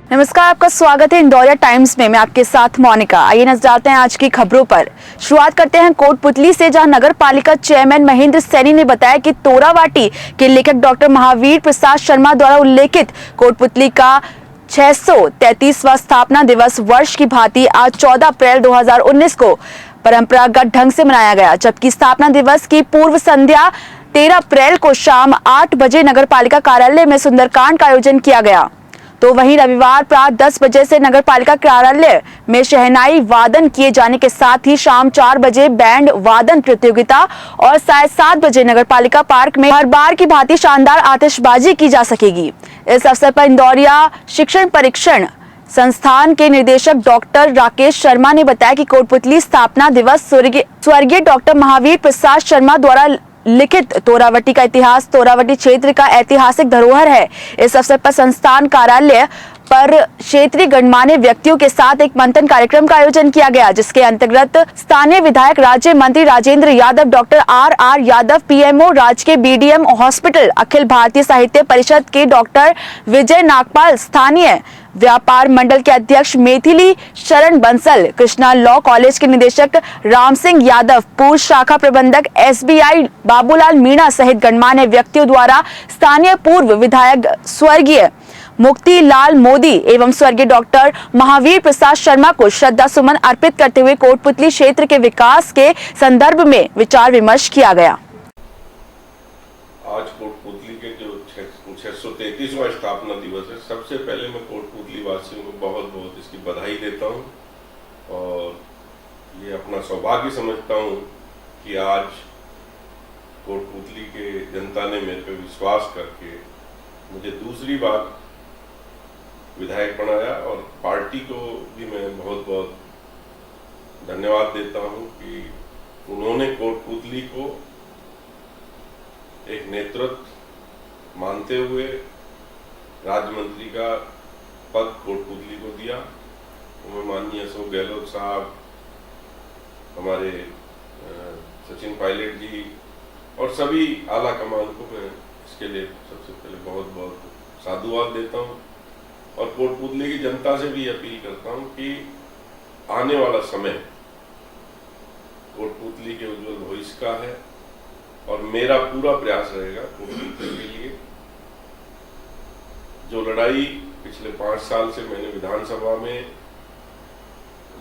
नमस्कार, आपका स्वागत है इंदौरिया टाइम्स में। मैं आपके साथ मोनिका। आइए नजर डालते हैं आज की खबरों पर। शुरुआत करते हैं कोटपुतली से, जहां नगर पालिका चेयरमैन महेंद्र सैनी ने बताया कि तोरावाटी के लेखक डॉक्टर महावीर प्रसाद शर्मा द्वारा उल्लेखित कोटपुतली का 633वां स्थापना दिवस वर्ष की भांति आज 14 अप्रैल 2019 को परंपरागत ढंग से मनाया गया, जबकि स्थापना दिवस की पूर्व संध्या 13 अप्रैल को शाम 8 बजे नगर पालिका कार्यालय में सुंदरकांड का आयोजन किया गया। तो वहीं रविवार प्रात 10 बजे से नगर पालिका कार्यालय में शहनाई वादन किए जाने के साथ ही शाम 4 बजे बैंड वादन प्रतियोगिता और 7:30 बजे नगर पालिका पार्क में हर बार की भांति शानदार आतिशबाजी की जा सकेगी। इस अवसर पर इंदौरिया शिक्षण परीक्षण संस्थान के निदेशक डॉक्टर राकेश शर्मा ने बताया कि कोटपुतली स्थापना दिवस स्वर्गीय डॉक्टर महावीर प्रसाद शर्मा द्वारा लिखित तोरावटी का इतिहास तोरावटी क्षेत्र का ऐतिहासिक धरोहर है। इस अवसर पर संस्थान कार्यालय पर क्षेत्रीय गणमान्य व्यक्तियों के साथ एक मंथन कार्यक्रम का आयोजन किया गया, जिसके अंतर्गत स्थानीय विधायक राज्य मंत्री Rajendra Yadav, doctor R Yadav, PMO राजकीय बीडीएम हॉस्पिटल, अखिल भारतीय साहित्य परिषद के डॉक्टर विजय नागपाल, स्थानीय व्यापार मंडल के अध्यक्ष मैथिली शरण बंसल, कृष्णा लॉ कॉलेज के निदेशक राम सिंह यादव, पूर्व शाखा प्रबंधक एसबीआई बाबूलाल मीणा सहित गणमान्य व्यक्तियों द्वारा स्थानीय पूर्व विधायक स्वर्गीय मुक्ति लाल मोदी एवं स्वर्गीय डॉक्टर महावीर प्रसाद शर्मा को श्रद्धा सुमन अर्पित करते हुए कोटपुतली क्षेत्र के विकास के संदर्भ में विचार विमर्श किया गया। आज कोटपुतली के जो 633वां स्थापना दिवस है, सबसे पहले मैं कोटपुतली वासियों को बहुत बहुत इसकी बधाई देता हूं और ये अपना सौभाग्य समझता हूं कि आज कोटपुतली के जनता ने मेरे पे विश्वास करके मुझे दूसरी बार विधायक बनाया और पार्टी को भी मैं बहुत बहुत धन्यवाद देता हूं कि उन्होंने कोटपुतली को एक नेतृत्व मानते हुए राज्य मंत्री का पद कोटपुतली को दिया। मैं माननीय अशोक गहलोत साहब, हमारे सचिन पायलट जी और सभी आला कमान को मैं इसके लिए सबसे पहले बहुत बहुत साधुवाद देता हूं और कोटपुतली की जनता से भी अपील करता हूं कि आने वाला समय कोटपुतली के उज्जवल भविष्य का है और मेरा पूरा प्रयास रहेगा कोटपुतली के लिए। जो लड़ाई पिछले 5 साल से मैंने विधानसभा में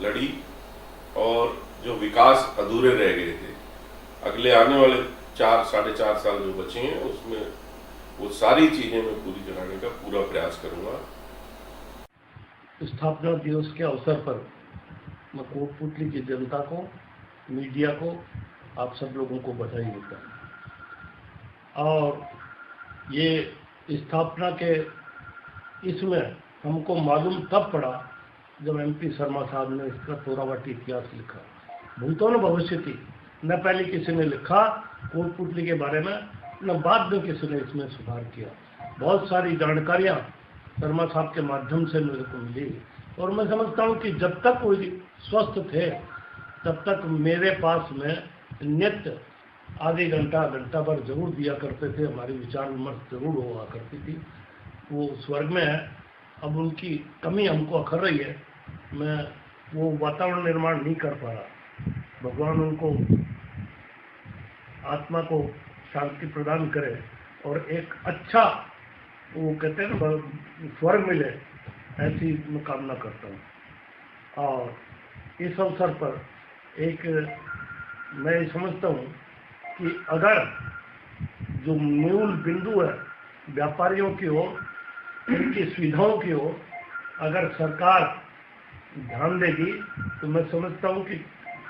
लड़ी और जो विकास अधूरे रह गए थे, अगले आने वाले 4-4.5 साल जो बचे हैं उसमें वो सारी चीजें मैं पूरी कराने का पूरा प्रयास करूंगा। स्थापना दिवस के अवसर पर मैं कोटपुतली की जनता को, मीडिया को, आप सब लोगों को बधाई देता हूँ। और ये स्थापना के इसमें हमको मालूम तब पड़ा जब एमपी शर्मा साहब ने इसका तोरावाटी इतिहास लिखा। भूतों न भविष्य थी, न पहले किसी ने लिखा कोटपुतली के बारे में, न बाद में किसी ने इसमें सुधार किया। बहुत सारी जानकारियाँ शर्मा साहब के माध्यम से मेरे को मिली और मैं समझता हूँ कि जब तक वो स्वस्थ थे तब तक मेरे पास में नित्य आधे घंटा भर जरूर दिया करते थे। हमारी विचार विमर्श जरूर हुआ करती थी। वो स्वर्ग में है, अब उनकी कमी हमको अखर रही है। मैं वो वातावरण निर्माण नहीं कर पा रहा। भगवान उनको आत्मा को शांति प्रदान करे और एक अच्छा, वो कहते हैं ना, स्वर्ग मिले, ऐसी मैं कामना करता हूँ। और इस अवसर पर एक मैं समझता हूँ कि अगर जो मूल बिंदु है व्यापारियों की ओर, उनकी सुविधाओं की ओर अगर सरकार ध्यान देगी तो मैं समझता हूँ कि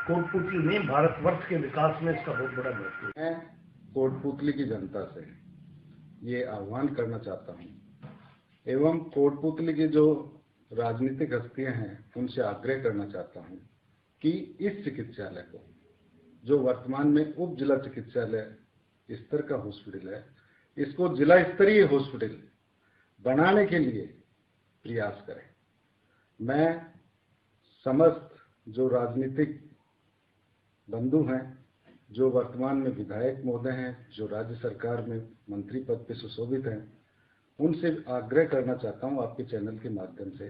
कोटपुतली नहीं, भारतवर्ष के विकास में इसका बहुत बड़ा महत्व है। मैं कोटपुतली की जनता से ये आह्वान करना चाहता हूँ एवं कोटपुतली की जो राजनीतिक हस्तियां हैं उनसे आग्रह करना चाहता हूँ कि इस चिकित्सालय को, जो वर्तमान में उप जिला चिकित्सालय स्तर का हॉस्पिटल है, इसको जिला स्तरीय हॉस्पिटल बनाने के लिए प्रयास करें। मैं समस्त जो राजनीतिक बंधु हैं, जो वर्तमान में विधायक महोदय हैं, जो राज्य सरकार में मंत्री पद पे सुशोभित हैं, उनसे आग्रह करना चाहता हूं आपके चैनल के माध्यम से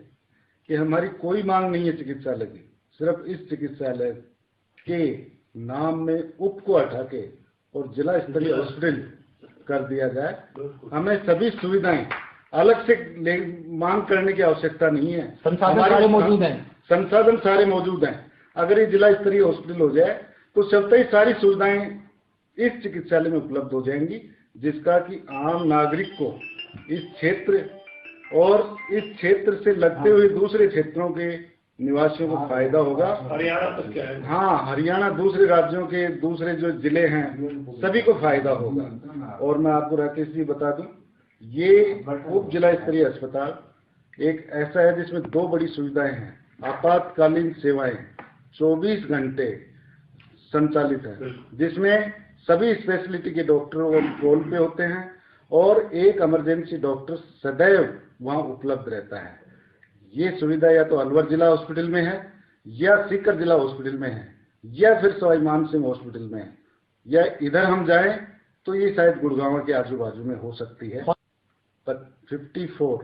कि हमारी कोई मांग नहीं है चिकित्सालय की, सिर्फ इस चिकित्सालय के नाम में उप को हटा के और जिला स्तरीय हॉस्पिटल कर दिया जाए। हमें सभी सुविधाएं अलग से मांग करने की आवश्यकता नहीं है। संसाधन सारे मौजूद हैं। संसाधन सारे मौजूद हैं। अगर ये जिला स्तरीय हॉस्पिटल हो जाए तो स्वतः ही सारी सुविधाएं इस चिकित्सालय में उपलब्ध हो जाएंगी, जिसका कि आम नागरिक को इस क्षेत्र और इस क्षेत्र से लगते हुए दूसरे क्षेत्रों के निवासियों को फायदा होगा। हरियाणा तक क्या है? हाँ, हरियाणा, दूसरे राज्यों के दूसरे जो जिले हैं सभी को फायदा होगा। और मैं आपको राकेश जी बता दूं, ये उप जिला स्तरीय अस्पताल एक ऐसा है जिसमें 2 बड़ी सुविधाएं हैं। आपातकालीन सेवाएं 24 घंटे संचालित है, जिसमें सभी स्पेशलिटी के डॉक्टर वो कॉल पे होते हैं और एक इमरजेंसी डॉक्टर सदैव वहां उपलब्ध रहता है। ये सुविधा या तो अलवर जिला हॉस्पिटल में है, या सीकर जिला हॉस्पिटल में है, या फिर सवाई मान सिंह हॉस्पिटल में है, या इधर हम जाएं तो ये शायद गुड़गांव के आजू बाजू में हो सकती है। पर 54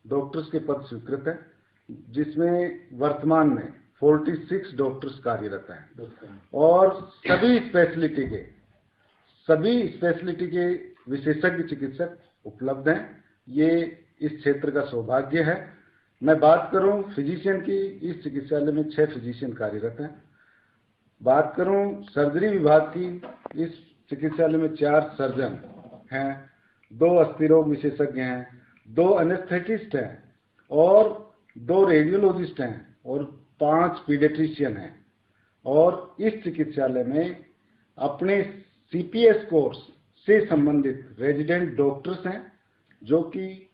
डॉक्टर्स के पद स्वीकृत हैं, जिसमें वर्तमान में 46 डॉक्टर्स कार्यरत हैं और सभी स्पेशलिटी के विशेषज्ञ चिकित्सक उपलब्ध हैं। ये इस क्षेत्र का सौभाग्य है। मैं बात करूं फिजिशियन की, इस चिकित्सालय में 6 फिजिशियन कार्यरत हैं। बात करूं सर्जरी विभाग की, इस चिकित्सालय में 4 सर्जन हैं, 2 अस्थि रोग विशेषज्ञ हैं, 2 एनेस्थेटिस्ट हैं और 2 रेडियोलॉजिस्ट हैं और 5 पीडियाट्रिशियन हैं। और इस चिकित्सालय में अपने CPS कोर्स से संबंधित रेजिडेंट डॉक्टर्स हैं, जो कि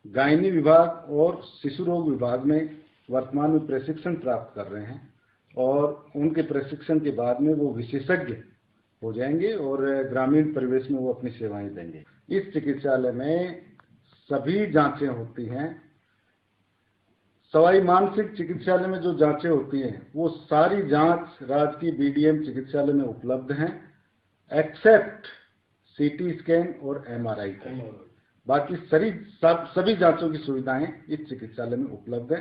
गायनी विभाग और शिशु रोग विभाग में वर्तमान में प्रशिक्षण प्राप्त कर रहे हैं और उनके प्रशिक्षण के बाद में वो विशेषज्ञ हो जाएंगे और ग्रामीण परिवेश में वो अपनी सेवाएं देंगे। इस चिकित्सालय में सभी जांचें होती हैं। सवाई मानसिंह चिकित्सालय में जो जांचें होती हैं वो सारी जांच राजकीय BDM चिकित्सालय में उपलब्ध हैं, एक्सेप्ट CT स्कैन और MRI का। बाकी सभी जांचों की सुविधाएं इस चिकित्सालय में उपलब्ध है।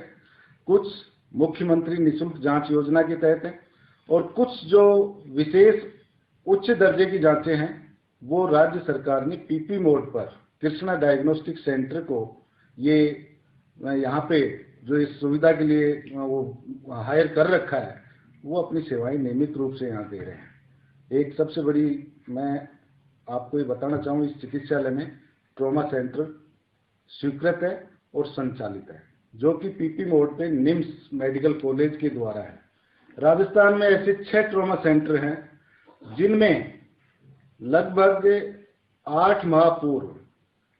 कुछ मुख्यमंत्री निःशुल्क जांच योजना के तहत है और कुछ जो विशेष उच्च दर्जे की जांचें हैं वो राज्य सरकार ने PP मोड पर कृष्णा डायग्नोस्टिक सेंटर को ये यहाँ पे जो इस सुविधा के लिए वो हायर कर रखा है, वो अपनी सेवाएं नियमित रूप से यहाँ दे रहे हैं। एक सबसे बड़ी मैं आपको ये बताना चाहूँ, इस चिकित्सालय में ट्रॉमा सेंटर स्वीकृत है और संचालित है, जो कि PP मोड पे निम्स मेडिकल कॉलेज के द्वारा है। राजस्थान में ऐसे 6 ट्रॉमा सेंटर हैं, जिनमें लगभग 8 माह पूर्व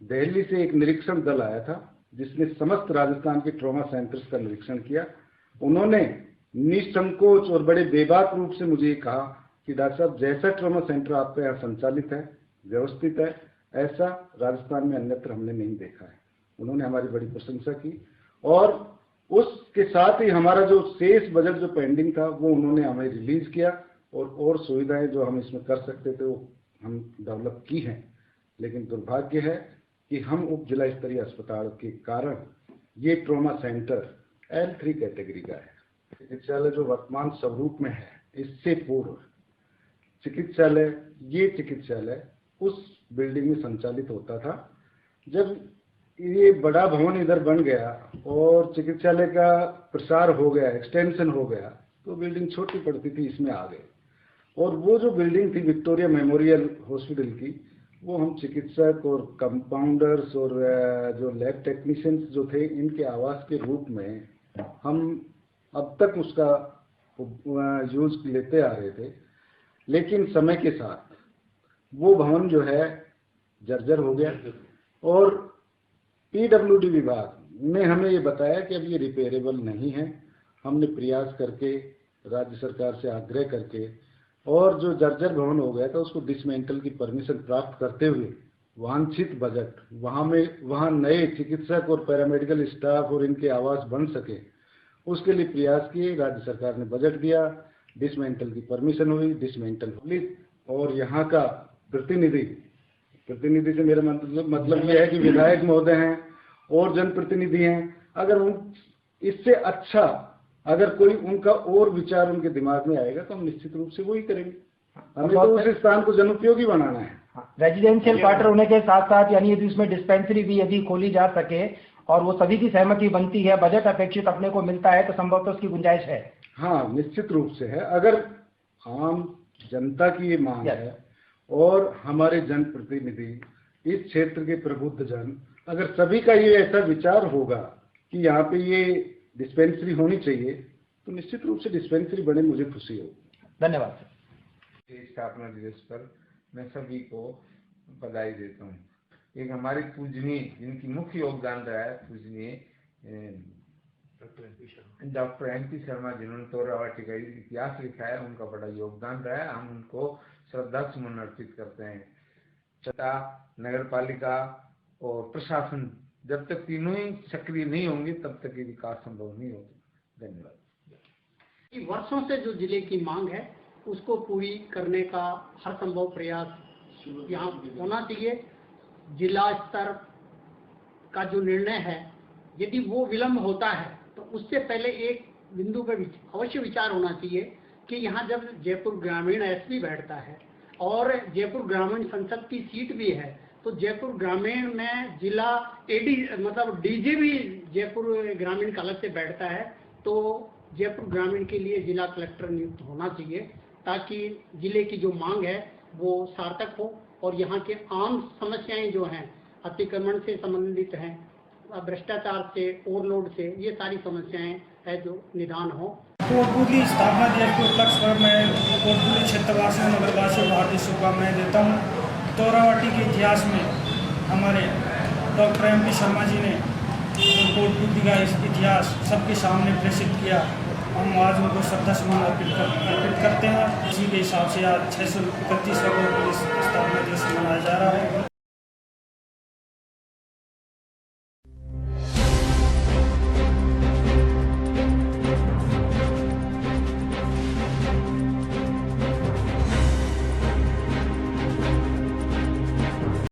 दिल्ली से एक निरीक्षण दल आया था, जिसने समस्त राजस्थान के ट्रॉमा सेंटर्स का निरीक्षण किया। उन्होंने निसंकोच और बड़े बेबाक रूप से मुझे कहा कि डॉक्टर साहब, जैसा ट्रॉमा सेंटर आपका यहाँ संचालित है, व्यवस्थित है, ऐसा राजस्थान में अन्यत्र हमने नहीं देखा है। उन्होंने हमारी बड़ी प्रशंसा की और उसके साथ ही हमारा जो शेष बजट जो पेंडिंग था वो उन्होंने हमें रिलीज किया और सुविधाएं जो हम इसमें कर सकते थे वो हम डेवलप की हैं। लेकिन दुर्भाग्य है कि हम उप जिला स्तरीय अस्पताल के कारण ये ट्रॉमा सेंटर L3 कैटेगरी का है। चिकित्सालय जो वर्तमान स्वरूप में है, इससे पूर्व ये चिकित्सालय उस बिल्डिंग में संचालित होता था। जब ये बड़ा भवन इधर बन गया और चिकित्सालय का प्रसार हो गया, एक्सटेंशन हो गया, तो बिल्डिंग छोटी पड़ती थी, इसमें आ गए। और वो जो बिल्डिंग थी विक्टोरिया मेमोरियल हॉस्पिटल की, वो हम चिकित्सक और कंपाउंडर्स और जो लैब टेक्नीशियंस जो थे, इनके आवास के रूप में हम अब तक उसका यूज लेते आ रहे थे। लेकिन समय के साथ वो भवन जो है जर्जर हो गया और PWD विभाग ने हमें ये बताया कि अब ये रिपेयरेबल नहीं है। हमने प्रयास करके राज्य सरकार से आग्रह करके और जो जर्जर भवन हो गया था उसको डिसमेंटल की परमिशन प्राप्त करते हुए वांछित बजट वहाँ नए चिकित्सक और पैरामेडिकल स्टाफ और इनके आवास बन सके, उसके लिए प्रयास किए। राज्य सरकार ने बजट दिया, डिसमेंटल की परमिशन हुई, डिसमेंटल हुई और यहाँ का प्रतिनिधि प्रतिनिधि से मेरा मतलब ये है कि विधायक महोदय हैं और जनप्रतिनिधि हैं, अगर उन इससे अच्छा अगर कोई उनका और विचार उनके दिमाग में आएगा तो हम निश्चित रूप से वही करेंगे। हमें तो उस स्थान को जनोपयोगी बनाना है। रेजिडेंशियल क्वार्टर होने के साथ साथ यानी यदि उसमें डिस्पेंसरी भी यदि खोली जा सके और वो सभी की सहमति बनती है, बजट अपेक्षित अपने को मिलता है, तो संभवतः उसकी गुंजाइश है। हाँ, निश्चित रूप से है। अगर आम जनता की ये मांग है और हमारे जनप्रतिनिधि, इस क्षेत्र के प्रबुद्ध जन, अगर सभी का ये ऐसा विचार होगा कि यहाँ पे ये डिस्पेंसरी होनी चाहिए, तो निश्चित रूप से डिस्पेंसरी बने, मुझे खुशी होगी। धन्यवाद सर। स्थापना दिवस पर मैं सभी को बधाई देता हूँ। एक हमारे पूजनीय, जिनकी मुख्य योगदान रहा है, पूजनीय डॉक्टर MP शर्मा, जिन्होंने तोरावाटी का इतिहास लिखा है, उनका बड़ा योगदान रहा है। हम उनको श्रद्धा सुमन अर्पित करते हैं। तथा नगर पालिका और प्रशासन, जब तक तीनों ही सक्रिय नहीं होंगे तब तक ये विकास संभव नहीं होगा। धन्यवाद। वर्षों से जो जिले की मांग है उसको पूरी करने का हर संभव प्रयास यहाँ होना चाहिए। जिला स्तर का जो निर्णय है, यदि वो विलम्ब होता है तो उससे पहले एक बिंदु पर अवश्य विचार होना चाहिए कि यहाँ जब जयपुर ग्रामीण SP बैठता है और जयपुर ग्रामीण संसद की सीट भी है, तो जयपुर ग्रामीण में जिला AD मतलब DG भी जयपुर ग्रामीण का अलग से बैठता है, तो जयपुर ग्रामीण के लिए जिला कलेक्टर नियुक्त होना चाहिए, ताकि जिले की जो मांग है वो सार्थक हो और यहाँ के आम समस्याएं जो हैं, अतिक्रमण से संबंधित हैं, भ्रष्टाचार से, ओवरलोड से, ये सारी समस्याएं है जो निदान हो। कोटपुतली स्थापना दिवस के उपलक्ष्य पर मैं कोटपुतली क्षेत्रवासियों, नगरवासियों को हार्दिक शुभकामनाएं देता हूँ। तोरावाटी के इतिहास में हमारे डॉक्टर MP शर्मा जी ने कोटपुतली का इतिहास सबके सामने प्रेषित किया। हम आज उनको श्रद्धा सुमन अर्पित करते हैं। इसी के हिसाब से आज 631वां कोटपुतली स्थापना दिवस मनाया जा रहा है।